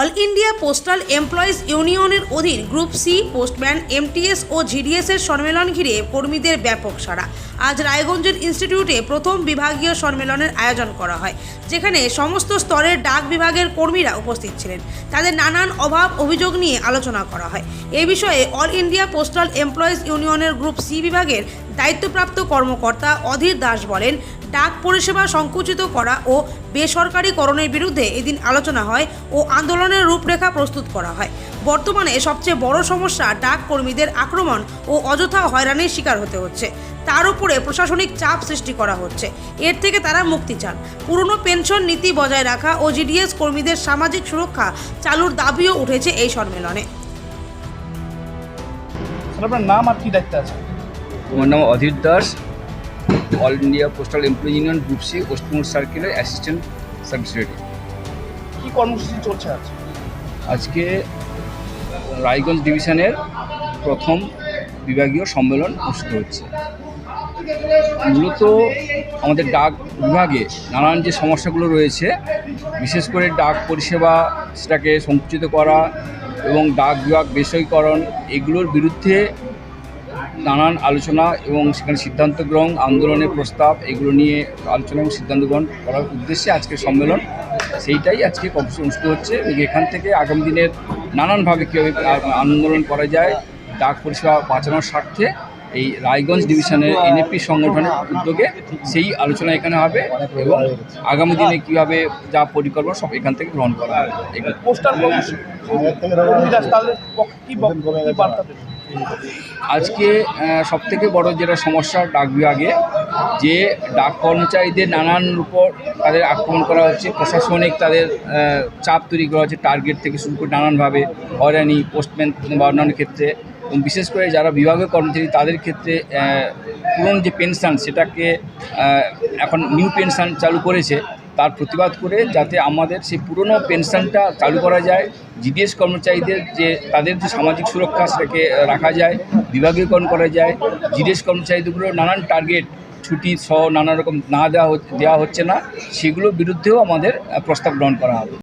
All India postal employees ইউনিয়নের অধীন group C, postman, MTS ও GDS এর সম্মেলন ঘিরে কর্মীদের ব্যাপক সাড়া। আজ রায়গঞ্জের ইনস্টিটিউটে প্রথম বিভাগীয় সম্মেলনের আয়োজন করা হয়, যেখানে সমস্ত স্তরের ডাক বিভাগের কর্মীরা উপস্থিত ছিলেন। তাদের নানান অভাব অভিযোগ নিয়ে আলোচনা করা হয়। এই বিষয়ে অল ইন্ডিয়া পোস্টাল এমপ্লয়িজ ইউনিয়নের গ্রুপ সি বিভাগের দায়িত্বপ্রাপ্ত কর্মকর্তা অধীর দাস বলেন, ডাক পরিষেবা সংকুচিত করা ও বেসরকারীকরণের বিরুদ্ধে এদিন আলোচনা হয় ও আন্দোলনের রূপরেখা প্রস্তুত করা হয়। বর্তমানে সবচেয়ে বড় সমস্যা ডাক কর্মীদের আক্রমণ ও অযথা হয়রানির শিকার হতে হচ্ছে। তার উপরে প্রশাসনিক চাপ সৃষ্টি করা হচ্ছে। এর থেকে তারা মুক্তি চান। পুরনো পেনশন নীতি বজায় রাখা ও জিডিএস কর্মীদের সামাজিক সুরক্ষা চালুর দাবিও উঠেছে এই সম্মেলনে। আপনার নাম আর কি দায়িত্ব আছে? আমার নাম Adhir Das, all India postal employee union group C ওয়েস্টমোর সার্কেলের অ্যাসিস্ট্যান্ট সাব সেক্রেটারি। কি কর্মসূচি চলছে আজকে? আজকে রায়গঞ্জ ডিভিশনের প্রথম বিভাগীয় সম্মেলন অনুষ্ঠিত হচ্ছে। মূলত আমাদের ডাক বিভাগে নানান যে সমস্যাগুলো রয়েছে, বিশেষ করে ডাক পরিষেবা সেটাকে সংকুচিত করা এবং ডাক বিভাগ বেসরকারীকরণ, এগুলোর বিরুদ্ধে নানান আলোচনা এবং সেখানে সিদ্ধান্ত গ্রহণ, আন্দোলনের প্রস্তাব, এগুলো নিয়ে আলোচনা এবং সিদ্ধান্ত গ্রহণ করার উদ্দেশ্যে আজকের সম্মেলন। সেইটাই আজকে কর্মসূচি অনুষ্ঠিত হচ্ছে এবং এখান থেকে আগামী দিনের নানানভাবে কীভাবে আন্দোলন করা যায়, ডাক পরিষেবা বাঁচানোর স্বার্থে এই রায়গঞ্জ ডিভিশনের এনএপি সংগঠনের উদ্যোগে সেই আলোচনা এখানে হবে এবং আগামী দিনে কীভাবে যা পরিকল্পনা সব এখান থেকে গ্রহণ করা হবে। পোস্টাল কর্মীরা তাদের কি বার্তা দেবে? আজকে সবথেকে বড় যেটা সমস্যা ডাক বিভাগে, যে ডাক কর্মচারীদের নানান উপর তাদের আক্রমণ করা হচ্ছে, প্রশাসনিক তাদের চাপ তৈরি করা হচ্ছে, টার্গেট থেকে শুরু করে নানানভাবে হয়রানি, পোস্টম্যান বা অন্যান্য ক্ষেত্রে, এবং বিশেষ করে যারা বিভাগীয় কর্মচারী তাদের ক্ষেত্রে পুরনো যে পেনশন সেটাকে এখন নিউ পেনশন চালু করেছে, তার প্রতিবাদ করে যাতে আমাদের সেই পুরনো পেনশনটা চালু করা যায়, জিডিএস কর্মচারীদের যে তাদের যে সামাজিক সুরক্ষা সেটাকে রাখা যায়, বিভাগীয়করণ করা যায়, জিডিএস কর্মচারীদেরগুলো নানান টার্গেট ছুটি সহ নানা রকম না দেওয়া হচ্ছে না, সেগুলোর বিরুদ্ধেও আমাদের প্রস্তাব গ্রহণ করা হবে।